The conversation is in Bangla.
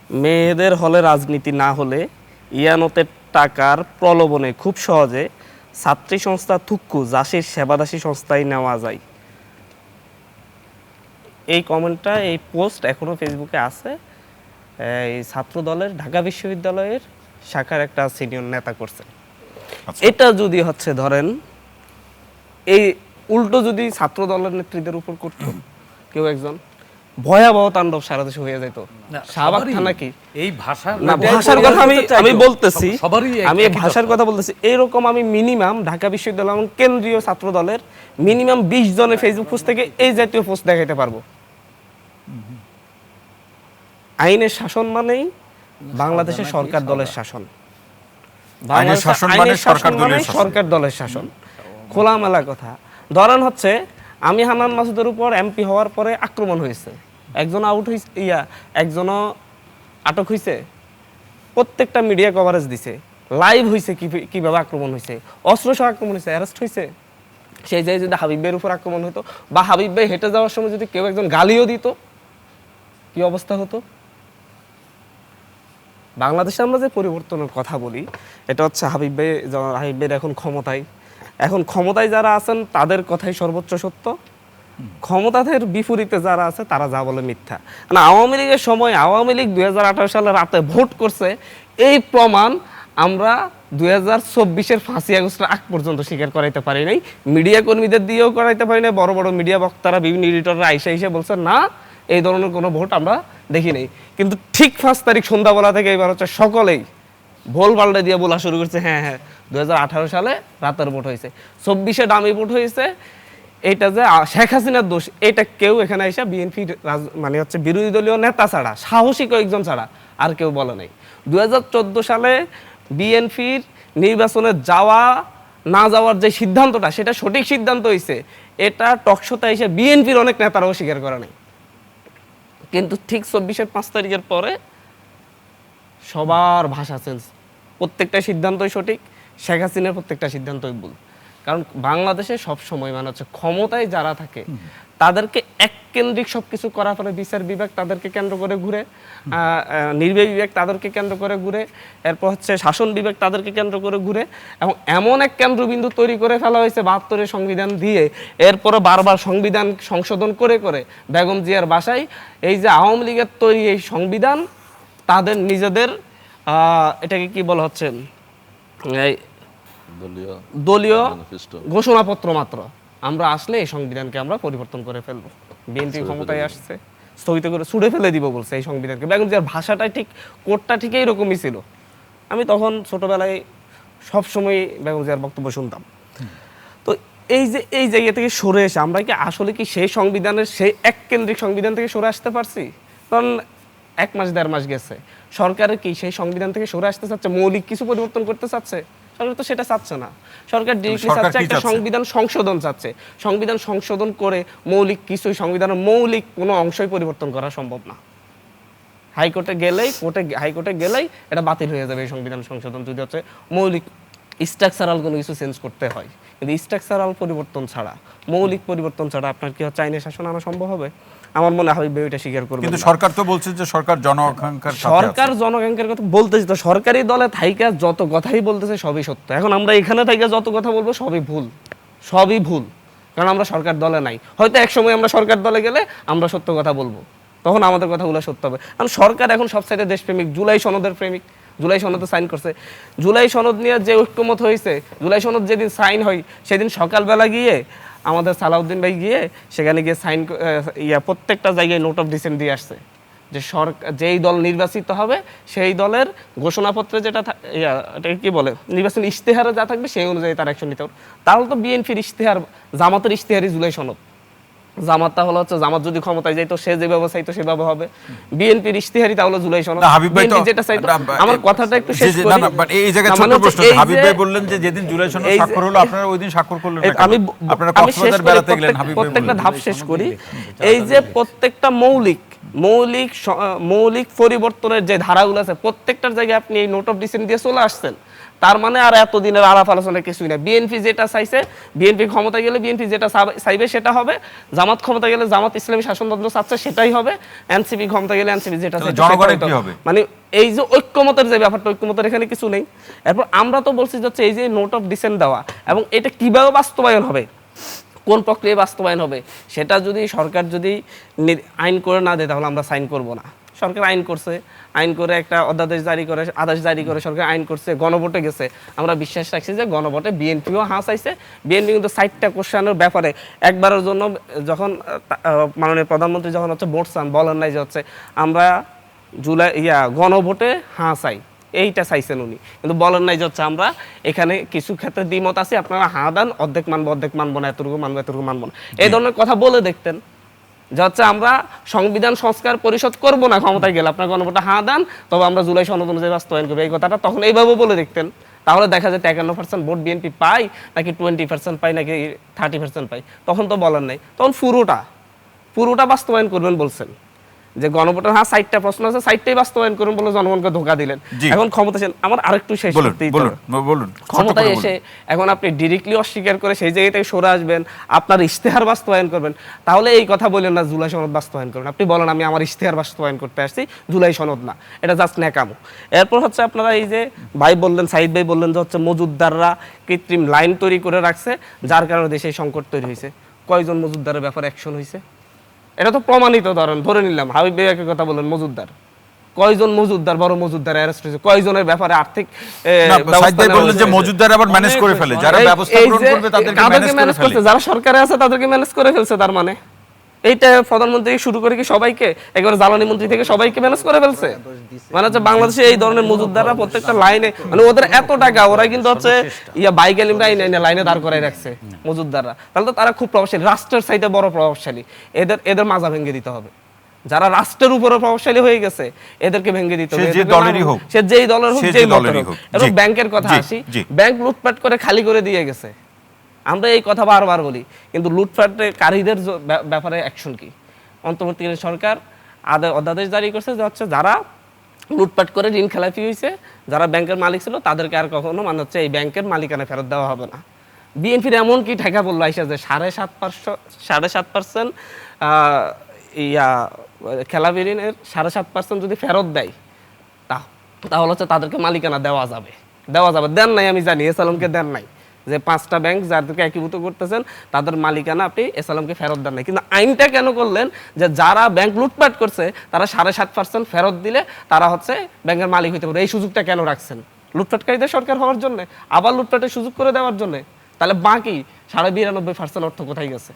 মেয়েদের হলে রাজনীতি না হলে ইয়ানতের টাকার প্রলোভনে খুব সহজে ছাত্রী সংস্থা থুক্কু জাসির সেবাদাসী সংস্থায় নেওয়া যায়। এই কমেন্টটা, এই পোস্ট এখনো ফেসবুকে আছে। এই ছাত্র দলের ঢাকা বিশ্ববিদ্যালয়ের শাখার একটা সিনিয়র নেতা করছে। এটা যদি হচ্ছে ধরেন এই উল্টো যদি ছাত্র দলের নেতৃত্বের উপর করতো কেউ একজন, ভয়াবহ তাণ্ডব সারা দেশে হয়ে যেত। শাহবাগ থানা কি এই ভাষা না, ভাষার কথা আমি বলতেছি, আমি ভাষার কথা বলতেছি। এইরকম আমি মিনিমাম ঢাকা বিশ্ববিদ্যালয় এবং কেন্দ্রীয় ছাত্র দলের মিনিমাম 20 জনের ফেসবুক পোস্ট থেকে এই জাতীয় পোস্ট দেখাইতে পারবো। আইনের শাসন মানেই বাংলাদেশের সরকার দলের শাসন, সরকার দলের শাসন, খোলামেলা কথা। ধরেন হচ্ছে আমি হান্নান মাসুদের উপর এমপি হওয়ার পরে আক্রমণ হয়েছে, একজন আউট হয়েছে, একজনও আটক হয়েছে, প্রত্যেকটা মিডিয়া কভারেজ দিছে, লাইভ হয়েছে কিভাবে আক্রমণ হয়েছে, অস্ত্র সহ আক্রমণ হয়েছে, অ্যারেস্ট হয়েছে। সেই জায়গায় যদি হাবিব ভাইয়ের উপর আক্রমণ হতো বা হাবিব ভাই হেঁটে যাওয়ার সময় যদি কেউ একজন গালিও দিত, কি অবস্থা হতো? বাংলাদেশে আমরা যে পরিবর্তনের কথা বলি, এটা হচ্ছে হাবিব ভাইয়ের এখন ক্ষমতায় যারা আছেন তাদের কথাই সর্বোচ্চ সত্য, ক্ষমতাদের বিপরীতে যারা আছে তারা যা বলে মিথ্যা। মানে আওয়ামী লীগের সময় আওয়ামী লীগ 2018 সালে রাতে ভোট করছে, এই প্রমাণ আমরা 2024-এর 5ই আগস্টের আগ পর্যন্ত স্বীকার করাইতে পারি নাই, মিডিয়া কর্মীদের দিয়েও করাইতে পারি নাই। বড় বড় মিডিয়া বক্তারা, বিভিন্ন এডিটররা আইসা বলছে না, এই ধরনের কোনো ভোট আমরা দেখি নাই। কিন্তু ঠিক 5 তারিখ সন্ধ্যাবেলা থেকে এবার হচ্ছে সকলেই ভোল পাল্টে দিয়ে বলা শুরু করছে, হ্যাঁ 2018 সালে রাতের ভোট হয়েছে, 24-এ ডামি ভোট হয়েছে, এটা যে শেখ হাসিনার দোষ, এটা কেউ এখানে এসে বিএনপি মানে হচ্ছে বিরোধী দলীয় নেতা ছাড়া, সাহসী কয়েকজন ছাড়া আর কেউ বলে নাই। 2014 সালে বিএনপির নির্বাচনে যাওয়া না যাওয়ার যে সিদ্ধান্তটা, সেটা সঠিক সিদ্ধান্ত হয়েছে, এটা টকশোতে এসে বিএনপির অনেক নেতারাও স্বীকার করে নাই। কিন্তু ঠিক 24-এর 5 তারিখের পরে সবার ভাষা চেঞ্জ, প্রত্যেকটা সিদ্ধান্তই সঠিক, শেখ হাসিনার প্রত্যেকটা সিদ্ধান্তই ভুল। কারণ বাংলাদেশে সব সময় মানে হচ্ছে ক্ষমতায় যারা থাকে তাদেরকে এককেন্দ্রিক সবকিছু করার পরে বিচার বিভাগ তাদেরকে কেন্দ্র করে ঘুরে, নির্বাহী বিভাগ তাদেরকে কেন্দ্র করে ঘুরে, এরপর হচ্ছে শাসন বিভাগ তাদেরকে কেন্দ্র করে ঘুরে, এবং এমন এক কেন্দ্রবিন্দু তৈরি করে ফেলা হয়েছে 72-এর সংবিধান দিয়ে, এরপরে বারবার সংবিধান সংশোধন করে করে বেগম জিয়ার বাসায় এই যে আওয়ামী লীগের তৈরি এই সংবিধান তাদের নিজেদের এটাকে কি বলা হচ্ছে, দলীয় ঘোষণাপত্র মাত্র, আমরা আসলে এই সংবিধানকে আমরা পরিবর্তন করে ফেলবো। বিএনপি ক্ষমতায় আসছে, স্থগিত করে ছুড়ে ফেলে দিব বলছে এই সংবিধানকে। বেগম জিয়ার ভাষাটা ঠিক, কোটটা ঠিক এইরকমই ছিল। আমি তখন ছোটবেলায় সবসময় বেগম জিয়ার বক্তব্য শুনতাম। তো এই জায়গা থেকে সরে এসে আমরা কি আসলে কি সেই সংবিধানের, সেই এককেন্দ্রিক সংবিধান থেকে সরে আসতে পারছি? কারণ 1 মাস 1.5 মাস গেছে, সরকারের কি সেই সংবিধান থেকে সরে আসতে চাচ্ছে, মৌলিক কিছু পরিবর্তন করতে চাচ্ছে? সরকার তো সেটা চাচ্ছে না। সরকার ডিরেক্টলি চাচ্ছে একটা সংবিধান সংশোধন চাচ্ছে। সংবিধান সংশোধন করে মৌলিক কিছু, সংবিধানের মৌলিক কোনো অংশই পরিবর্তন করা সম্ভব না। হাইকোর্টে গেলেই এটা বাতিল হয়ে যাবে এই সংবিধান সংশোধন, যদি হচ্ছে মৌলিক স্ট্রাকচারাল কোনো কিছু চেঞ্জ করতে হয়। কিন্তু স্ট্রাকচারাল পরিবর্তন ছাড়া, মৌলিক পরিবর্তন ছাড়া আপনার কি হচ্ছে আইনের শাসন আনা সম্ভব হবে? আমার মনে হয় এটা স্বীকার করবে। কিন্তু সরকার তো বলছে যে সরকার জনআকাঙ্ক্ষার কথা বলতেছে, তো সরকারি দলে থাইকা যত কথাই বলতেছে সবই সত্য। এখন আমরা এখানে থাইকা যত কথা বলবো সবই ভুল, কারণ আমরা সরকার দলে নাই। হয়তো এক সময় আমরা সরকার দলে গেলে আমরা সত্য কথা বলবো, তখন আমাদের কথাগুলো সত্য হবে। কারণ সরকার এখন সবসাইডে দেশপ্রেমিক, জুলাই সনদের প্রেমিক, জুলাই সনদে সাইন করছে। জুলাই সনদ নিয়ে যে ঐক্যমত হয়েছে, জুলাই সনদ যেদিন সাইন হয় সেদিন সকালবেলা গিয়ে আমাদের সালাউদ্দিন ভাই গিয়ে সেখানে গিয়ে সাইন, প্রত্যেকটা জায়গায় নোট অফ ডিসেন্ট দিয়ে আসছে যে সরকার যেই দল নির্বাচিত হবে সেই দলের ঘোষণাপত্রে যেটা এটাকে কি বলে, নির্বাচন ইশতেহারে যা থাকবে সেই অনুযায়ী তার অ্যাকশন নিতে হবে। তাহলে তো বিএনপির ইশতেহার, জামাতের ইশতেহারই জুলাই সনদ। জামাত তাহলে হচ্ছে, জামাত যদি ক্ষমতায় যাইতো সে যেভাবে চাইতো সেভাবে হবে। বিএনপির ইশতেহারি তাহলে জুলাই সনদ, বিএনপি যেটা চাইতো। আমার কথাটা একটু শেষ করি। এই জায়গায় ছোট প্রশ্ন, হাবিব ভাই বললেন যে যেদিন জুলাই সনদ স্বাক্ষর হলো আপনারা ওই দিন স্বাক্ষর করলেন না, আপনারা কক্সবাজার বেড়াতে গেলেন। হাবিব ভাই প্রত্যেকটা ধাপ শেষ করি। এই যে প্রত্যেকটা মৌলিক পরিবর্তনের যে ধারাগুলো আছে প্রত্যেকটার জায়গায় আপনি এই নোট অফ ডিসেন্ট দিয়ে চলে আসছেন। তার মানে আর এতদিনের আলাপ আলোচনা কিছুই না। বিএনপি যেটা চাইছে, বিএনপি ক্ষমতা গেলে বিএনপি যেটা চাইবে সেটা হবে, জামাত ক্ষমতা গেলে জামাত ইসলামী শাসনতন্ত্র চাচ্ছে সেটাই হবে, এনসিপি ক্ষমতা গেলে এনসিপি যেটা চাইছে জনগণের কি হবে? মানে এই যে ঐক্যমতের যে ব্যাপারটা, ঐক্যমতের এখানে কিছু নেই। এরপর আমরা তো বলছি যে এই যে নোট অফ ডিসেন্ট দেওয়া, এবং এটা কিভাবে বাস্তবায়ন হবে, কোন প্রক্রিয়ায় বাস্তবায়ন হবে, সেটা যদি সরকার যদি আইন করে না দেয় তাহলে আমরা সাইন করব না। সরকার আইন করছে, আইন করে একটা অধ্যাদেশ জারি করে, আদেশ জারি করে সরকার আইন করছে, গণভোটে গেছে। আমরা বিশ্বাস রাখছি যে গণভোটে বিএনপিও হ্যাঁ চাইছে। বিএনপি কিন্তু 60টা কোশ্চেনের ব্যাপারে একবারের জন্য যখন মাননীয় প্রধানমন্ত্রী যখন হচ্ছে ভোট চান, বলেন নাই যে হচ্ছে আমরা গণভোটে হ্যাঁ চাই, এইটা চাইছেন উনি, কিন্তু বলেন নাই যে হচ্ছে আমরা এখানে কিছু ক্ষেত্রে দ্বিমত আছে, আপনারা হ্যাঁ দেন, অর্ধেক মানবো অর্ধেক মানবো না, এতটুকু মানবো এতটুকু মানবো না, এই ধরনের কথা বলে দেখতেন যে হচ্ছে আমরা সংবিধান সংস্কার পরিষদ করব না ক্ষমতায় গেলে, আপনার গণভোটে হ্যাঁ দেন, তবে আমরা জুলাই সনদ অনুযায়ী বাস্তবায়ন করবো, এই কথাটা তখন এইভাবে বলে দেখতেন। তাহলে দেখা যায় 51% ভোট বিএনপি পায় নাকি 20% পায় নাকি 30% পায়, তখন তো বলার নাই, তখন পুরোটা বাস্তবায়ন করবেন বলছেন। যে গণভোটের হ্যাঁ 60টা প্রশ্ন আছে, 60টাই বাস্তবায়ন করুন বলে জনগণকে ধোঁকা দিলেন। এখন ক্ষমতায় আমার আরেকটু শেষ করতেই বলুন, ক্ষমতায় এসে এখন আপনি ডিরেক্টলি অস্বীকার করে সেই জায়গা থেকে সরে আসবেন, আপনার ইশতেহার বাস্তবায়ন করবেন, তাহলে এই কথা বলেন না জুলাই সনদ বাস্তবায়ন করবেন। আপনি বলেন আমি আমার ইশতেহার বাস্তবায়ন করতে আসছি, জুলাই সনদ না, এটা জাস্ট ন্যাকামো। এরপর হচ্ছে আপনারা এই যে ভাই বললেন, সাইদ ভাই বললেন যে হচ্ছে মজুদদাররা কৃত্রিম লাইন তৈরি করে রাখছে, যার কারণে দেশে সংকট তৈরি হয়েছে। কয়জন মজুদদারের ব্যাপারে অ্যাকশন হয়েছে? এটা তো প্রমাণিত, ধরে নিলাম হাবিব ভাই একটা কথা বললেন, মজুদদার কয়জন মজুদদার, বড় মজুদদার অ্যারেস্ট হয়েছে, কয়জনের ব্যাপারে আর্থিক বললেন যে মজুদদার আবার ম্যানেজ করে ফেলে, যারা ব্যবস্থা গ্রহণ করবে তাদেরকে ম্যানেজ করে ফেলে, যারা সরকারে আছে তাদেরকে ম্যানেজ করে ফেলছে। তার মানে এইটা প্রধানমন্ত্রী শুরু করে কি সবাইকে, একবার জ্বালানি মন্ত্রী থেকে সবাইকে ম্যানেজ করে ফেলছে। মানে হচ্ছে বাংলাদেশে এই ধরনের মজুদদাররা প্রত্যেকটা লাইনে, মানে ওদের এত টাকা, ওরা কিন্তু হচ্ছে বাইক এলিমরা লাইনে দাঁড় করাই রাখছে মজুদদাররা। তাহলে তো তারা খুব প্রভাবশালী, রাষ্ট্রের চাইতে বড় প্রভাবশালী। এদের মাজা ভেঙে দিতে হবে। যারা রাষ্ট্রের উপরে প্রভাবশালী হয়ে গেছে এদেরকে ভেঙে দিতে হবে, সে যেই দলের হোক, যেই দলেরই হোক। এবং ব্যাংকের কথা আসি, ব্যাংক লুটপাট করে খালি করে দিয়ে গেছে। আমরা এই কথা বারবার বলি, কিন্তু লুটপাটকারীদের ব্যাপারে অ্যাকশন কি? অন্তর্বর্তীকালীন সরকার অধ্যাদেশ জারি করছে যে হচ্ছে যারা লুটপাট করে ঋণ খেলাপি হয়েছে, যারা ব্যাংকের মালিক ছিল, তাদেরকে আর কখনো মানে হচ্ছে এই ব্যাংকের মালিকানা ফেরত দেওয়া হবে না। বিএনপির এমন কি ঠেকা পড়লো আইসা যে 7.5% খেলাপি ঋণের 7.5% যদি ফেরত দেয়, তাহলে হচ্ছে তাদেরকে মালিকানা দেওয়া যাবে। দেন নাই, আমি জানি এসালামকে দেন নাই, যে 5টা ব্যাংক যাদেরকে একীভূত করতেছেন তাদের মালিকানা আপনি এসালামকে ফেরত দেন নাই। কিন্তু আইনটা কেন করলেন যে যারা ব্যাংক লুটপাট করছে তারা 7.5% ফেরত দিলে তারা হচ্ছে ব্যাংকের মালিক হইতে পারে? এই সুযোগটা কেন রাখছেন? লুটপাটকারীদের সরকার হওয়ার জন্য, আবার লুটপাটের সুযোগ করে দেওয়ার জন্য? তাহলে বাকি 92.5% অর্থ কোথায় গেছে?